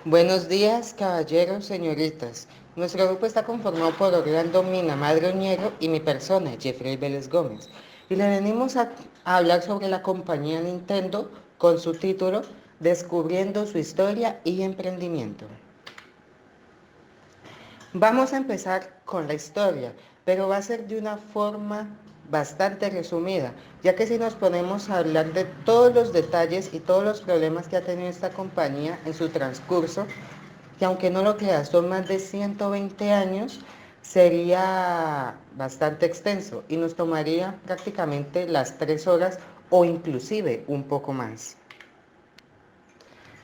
Buenos días, caballeros, señoritas. Nuestro grupo está conformado por Orlando Mina, Madre Oñero y mi persona, Jeffrey Vélez Gómez. Y le venimos a hablar sobre la compañía Nintendo con su título Descubriendo su historia y emprendimiento. Vamos a empezar con la historia, pero va a ser de una forma bastante resumida, ya que si nos ponemos a hablar de todos los detalles y todos los problemas que ha tenido esta compañía en su transcurso, que aunque no lo creas, son más de 120 años, sería bastante extenso y nos tomaría prácticamente las 3 horas o inclusive un poco más.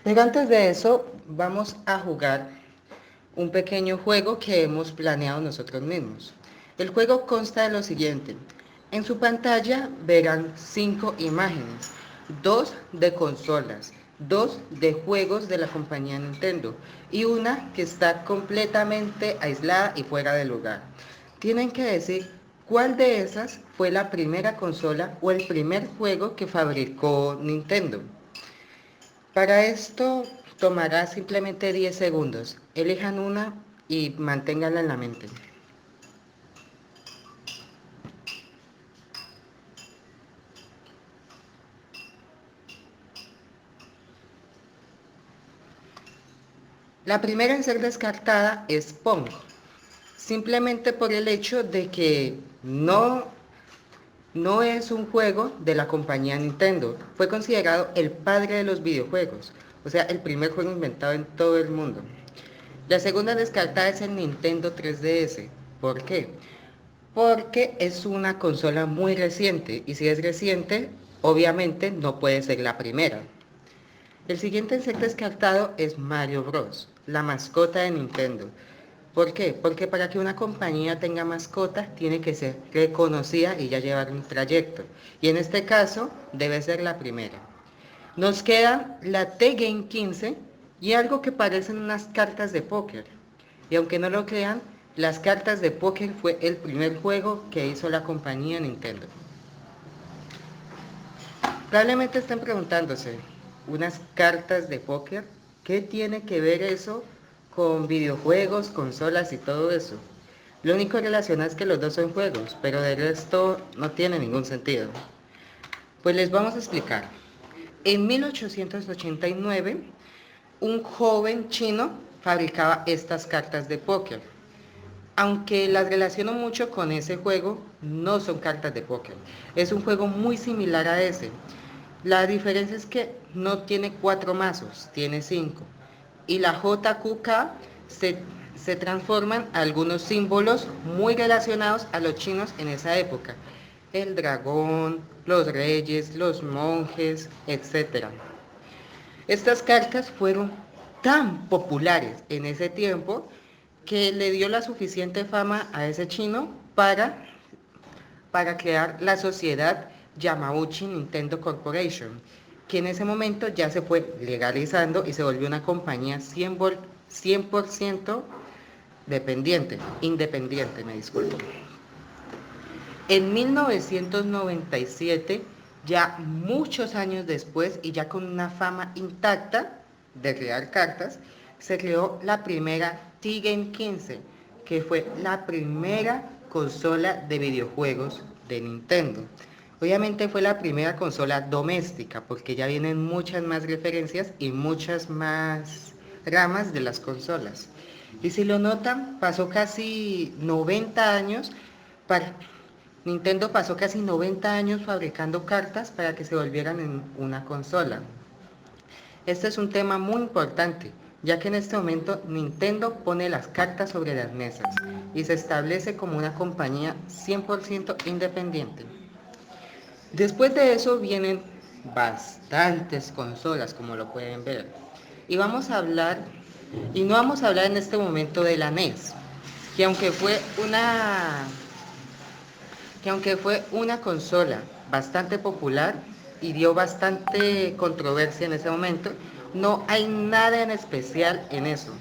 Pero antes de eso, vamos a jugar un pequeño juego que hemos planeado nosotros mismos. El juego consta de lo siguiente. En su pantalla verán 5 imágenes, 2 de consolas, 2 de juegos de la compañía Nintendo y una que está completamente aislada y fuera de lugar. Tienen que decir cuál de esas fue la primera consola o el primer juego que fabricó Nintendo. Para esto tomará simplemente 10 segundos. Elijan una y manténganla en la mente. La primera en ser descartada es Pong, simplemente por el hecho de que no es un juego de la compañía Nintendo. Fue considerado el padre de los videojuegos, o sea, el primer juego inventado en todo el mundo. La segunda descartada es el Nintendo 3DS. ¿Por qué? Porque es una consola muy reciente y si es reciente, obviamente no puede ser la primera. El siguiente en ser descartado es Mario Bros, la mascota de Nintendo. ¿Por qué? Porque para que una compañía tenga mascota tiene que ser reconocida y ya llevar un trayecto. Y en este caso debe ser la primera. Nos queda la T-Game 15 y algo que parecen unas cartas de póker. Y aunque no lo crean, las cartas de póker fue el primer juego que hizo la compañía Nintendo. Probablemente estén preguntándose, ¿unas cartas de póker? ¿Qué tiene que ver eso con videojuegos, consolas y todo eso? Lo único relacionado es que los dos son juegos, pero de resto no tiene ningún sentido. Pues les vamos a explicar. En 1889, un joven chino fabricaba estas cartas de póker. Aunque las relaciono mucho con ese juego, no son cartas de póker. Es un juego muy similar a ese. La diferencia es que no tiene 4 mazos, tiene 5. Y la JQK se transforman algunos símbolos muy relacionados a los chinos en esa época. El dragón, los reyes, los monjes, etcétera. Estas cartas fueron tan populares en ese tiempo que le dio la suficiente fama a ese chino para crear la sociedad Yamauchi Nintendo Corporation, que en ese momento ya se fue legalizando y se volvió una compañía 100% independiente, me disculpo. En 1997, ya muchos años después y ya con una fama intacta de crear cartas, se creó la primera T-Game 15, que fue la primera consola de videojuegos de Nintendo. Obviamente fue la primera consola doméstica, porque ya vienen muchas más referencias y muchas más ramas de las consolas. Y si lo notan, pasó casi 90 años para, Nintendo pasó casi 90 años fabricando cartas para que se volvieran en una consola. Este es un tema muy importante, ya que en este momento Nintendo pone las cartas sobre las mesas y se establece como una compañía 100% independiente. Después de eso vienen bastantes consolas, como lo pueden ver. Y vamos a hablar, y no vamos a hablar en este momento de la NES, que aunque fue una consola bastante popular y dio bastante controversia en ese momento, no hay nada en especial en eso.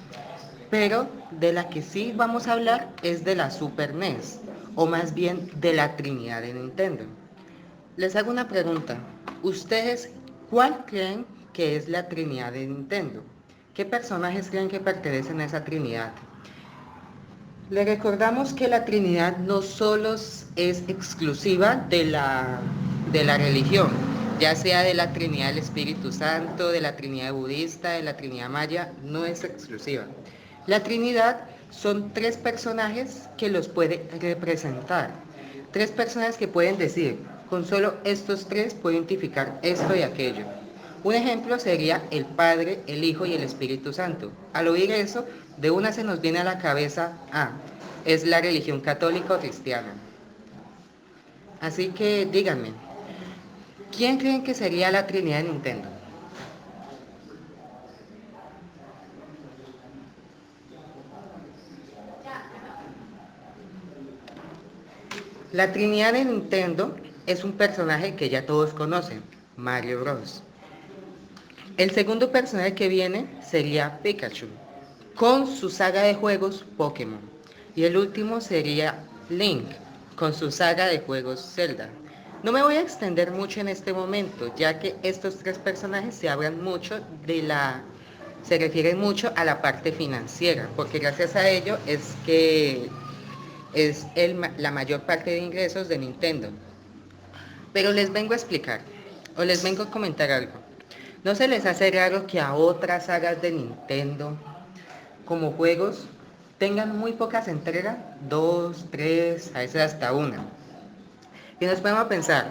Pero de la que sí vamos a hablar es de la Super NES, o más bien de la Trinidad de Nintendo. Les hago una pregunta. ¿Ustedes cuál creen que es la Trinidad de Nintendo? ¿Qué personajes creen que pertenecen a esa Trinidad? Le recordamos que la Trinidad no solo es exclusiva de la religión, ya sea de la Trinidad del Espíritu Santo, de la Trinidad budista, de la Trinidad maya, no es exclusiva. La Trinidad son tres personajes que los puede representar. Tres personas que pueden decir, con solo estos tres puedo identificar esto y aquello. Un ejemplo sería el Padre, el Hijo y el Espíritu Santo. Al oír eso, de una se nos viene a la cabeza, es la religión católica o cristiana. Así que díganme, ¿quién creen que sería la Trinidad de Nintendo? La Trinidad de Nintendo es un personaje que ya todos conocen, Mario Bros. El segundo personaje que viene sería Pikachu, con su saga de juegos Pokémon. Y el último sería Link, con su saga de juegos Zelda. No me voy a extender mucho en este momento, ya que estos tres personajes se refieren mucho a la parte financiera, porque gracias a ello es que la mayor parte de ingresos de Nintendo. Pero les vengo a explicar, o les vengo a comentar algo. ¿No se les hace raro que a otras sagas de Nintendo, como juegos, tengan muy pocas entregas? Dos, tres, a veces hasta una. Y nos podemos pensar,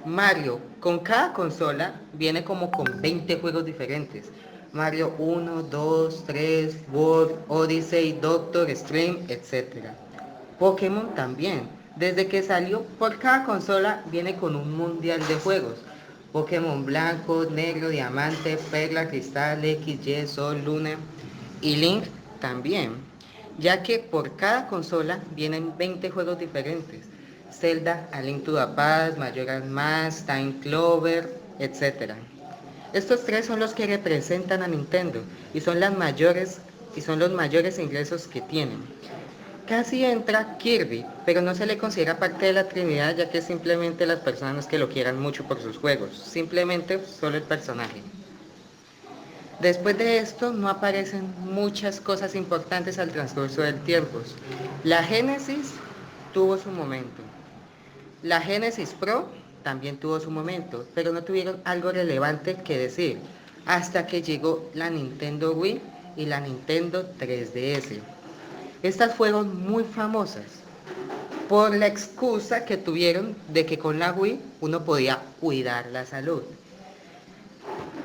Mario, con cada consola, viene como con 20 juegos diferentes. Mario 1, 2, 3, World, Odyssey, Doctor, Stream, etc. Pokémon también. Desde que salió por cada consola viene con un mundial de juegos. Pokémon blanco, negro, diamante, perla, cristal, X, Y, sol, luna. Y Link también. Ya que por cada consola vienen 20 juegos diferentes. Zelda, A Link to the Past, Majora's Mask, Time Clover, etc. Estos tres son los que representan a Nintendo y son los mayores ingresos que tienen. Casi entra Kirby, pero no se le considera parte de la Trinidad ya que simplemente las personas que lo quieran mucho por sus juegos, simplemente solo el personaje. Después de esto no aparecen muchas cosas importantes al transcurso del tiempo. La Genesis tuvo su momento. La Genesis Pro también tuvo su momento, pero no tuvieron algo relevante que decir, hasta que llegó la Nintendo Wii y la Nintendo 3DS. Estas fueron muy famosas por la excusa que tuvieron de que con la Wii uno podía cuidar la salud.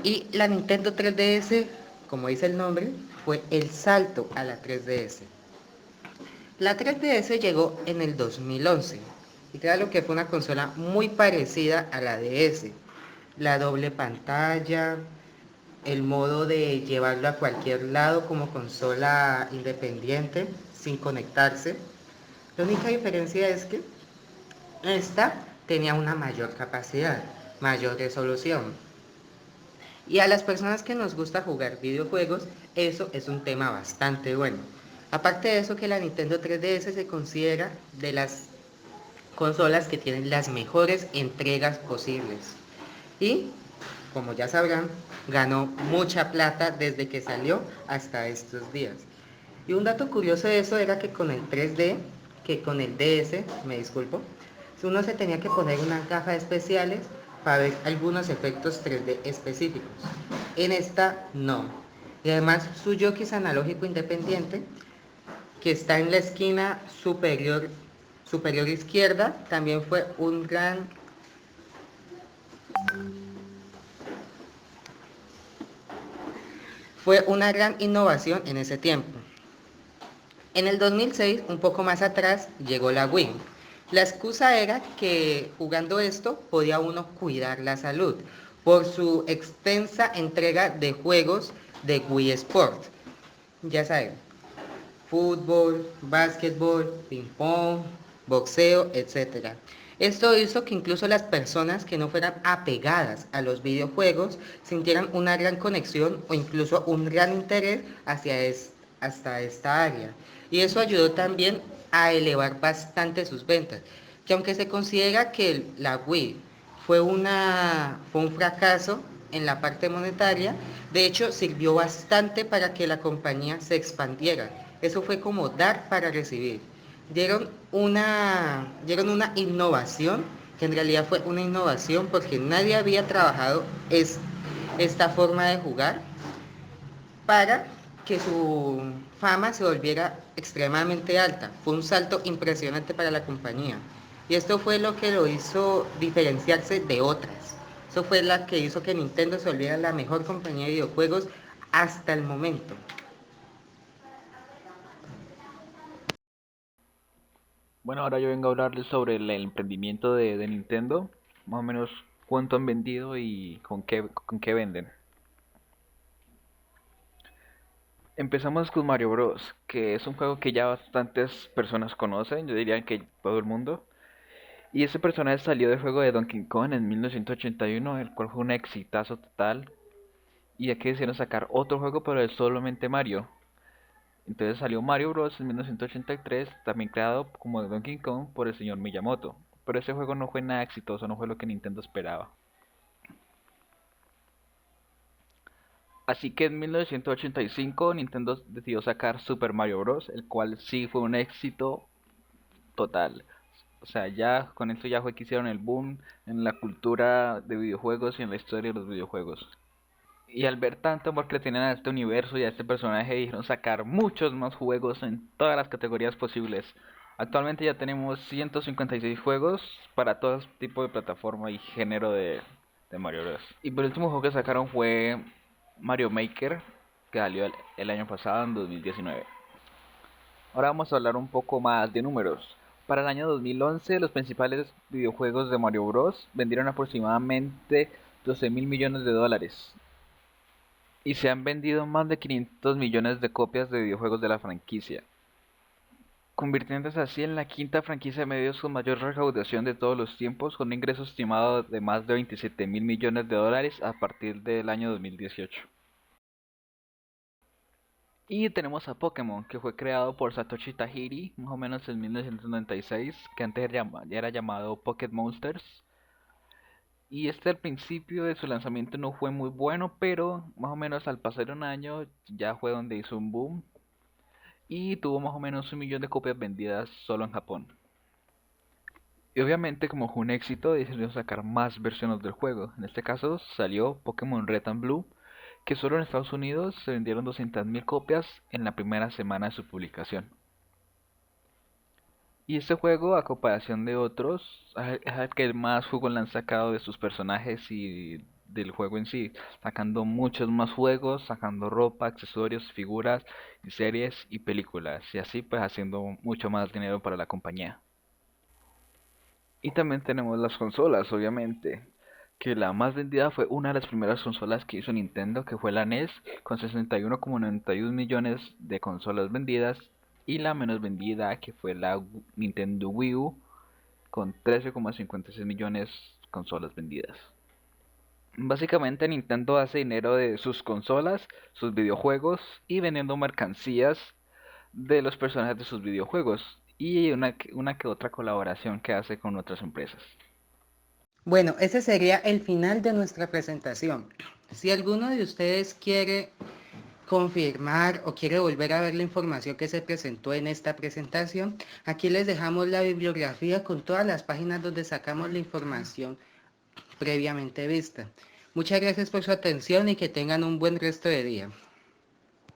Y la Nintendo 3DS, como dice el nombre, fue el salto a la 3DS. La 3DS llegó en el 2011 y claro que fue una consola muy parecida a la DS. La doble pantalla, el modo de llevarlo a cualquier lado como consola independiente sin conectarse. La única diferencia es que esta tenía una mayor capacidad, mayor resolución. Y a las personas que nos gusta jugar videojuegos, eso es un tema bastante bueno. Aparte de eso, que la Nintendo 3DS se considera de las consolas que tienen las mejores entregas posibles. Y, como ya sabrán, ganó mucha plata desde que salió hasta estos días. Y un dato curioso de eso era que con el 3D, que con el DS, me disculpo, uno se tenía que poner unas gafas especiales para ver algunos efectos 3D específicos. En esta no. Y además su joystick es analógico independiente, que está en la esquina superior izquierda, también fue una gran innovación en ese tiempo. En el 2006, un poco más atrás, llegó la Wii. La excusa era que jugando esto podía uno cuidar la salud por su extensa entrega de juegos de Wii Sport. Ya saben, fútbol, básquetbol, ping pong, boxeo, etc. Esto hizo que incluso las personas que no fueran apegadas a los videojuegos sintieran una gran conexión o incluso un gran interés hasta esta área. Y eso ayudó también a elevar bastante sus ventas. Que aunque se considera que la Wii fue un fracaso, en la parte monetaria. De hecho, sirvió bastante para que la compañía se expandiera. Eso fue como dar para recibir. Dieron una innovación, que en realidad fue una innovación porque nadie había trabajado esta forma de jugar para que su fama se volviera extremadamente alta. Fue un salto impresionante para la compañía. Y esto fue lo que lo hizo diferenciarse de otras. Eso fue la que hizo que Nintendo se volviera la mejor compañía de videojuegos hasta el momento. Bueno, ahora yo vengo a hablarles sobre el emprendimiento de Nintendo, más o menos cuánto han vendido y con qué venden. Empezamos con Mario Bros, que es un juego que ya bastantes personas conocen, yo diría que todo el mundo. Y ese personaje salió del juego de Donkey Kong en 1981, el cual fue un exitazo total. Y aquí decidieron sacar otro juego, pero de solamente Mario. Entonces salió Mario Bros. En 1983, también creado como Donkey Kong por el señor Miyamoto. Pero ese juego no fue nada exitoso, no fue lo que Nintendo esperaba. Así que en 1985 Nintendo decidió sacar Super Mario Bros., el cual sí fue un éxito total. O sea, ya con esto ya fue que hicieron el boom en la cultura de videojuegos y en la historia de los videojuegos. Y al ver tanto amor que le tienen a este universo y a este personaje, dijeron sacar muchos más juegos en todas las categorías posibles. Actualmente ya tenemos 156 juegos para todo tipo de plataforma y género de Mario Bros. Y por el último juego que sacaron fue Mario Maker, que salió el año pasado, en 2019. Ahora vamos a hablar un poco más de números. Para el año 2011, los principales videojuegos de Mario Bros. Vendieron aproximadamente 12 mil millones de dólares. Y se han vendido más de 500 millones de copias de videojuegos de la franquicia, convirtiéndose así en la quinta franquicia de medios con mayor recaudación de todos los tiempos, con un ingreso estimado de más de 27 mil millones de dólares a partir del año 2018. Y tenemos a Pokémon, que fue creado por Satoshi Tajiri, más o menos en 1996, que antes era llamado Pocket Monsters. Y este al principio de su lanzamiento no fue muy bueno, pero más o menos al pasar un año ya fue donde hizo un boom y tuvo más o menos 1 millón de copias vendidas solo en Japón. Y obviamente como fue un éxito decidieron sacar más versiones del juego. En este caso salió Pokémon Red and Blue, que solo en Estados Unidos se vendieron 200.000 copias en la primera semana de su publicación. Y este juego, a comparación de otros, es el que más juego le han sacado de sus personajes y del juego en sí, sacando muchos más juegos, sacando ropa, accesorios, figuras, y series y películas, y así pues haciendo mucho más dinero para la compañía. Y también tenemos las consolas, obviamente, que la más vendida fue una de las primeras consolas que hizo Nintendo, que fue la NES, con 61,91 millones de consolas vendidas, y la menos vendida, que fue la Nintendo Wii U, con 13,56 millones de consolas vendidas. Básicamente Nintendo hace dinero de sus consolas, sus videojuegos y vendiendo mercancías de los personajes de sus videojuegos y una que otra colaboración que hace con otras empresas. Bueno, ese sería el final de nuestra presentación. Si alguno de ustedes quiere confirmar o quiere volver a ver la información que se presentó en esta presentación, aquí les dejamos la bibliografía con todas las páginas donde sacamos la información previamente vista. Muchas gracias por su atención y que tengan un buen resto de día.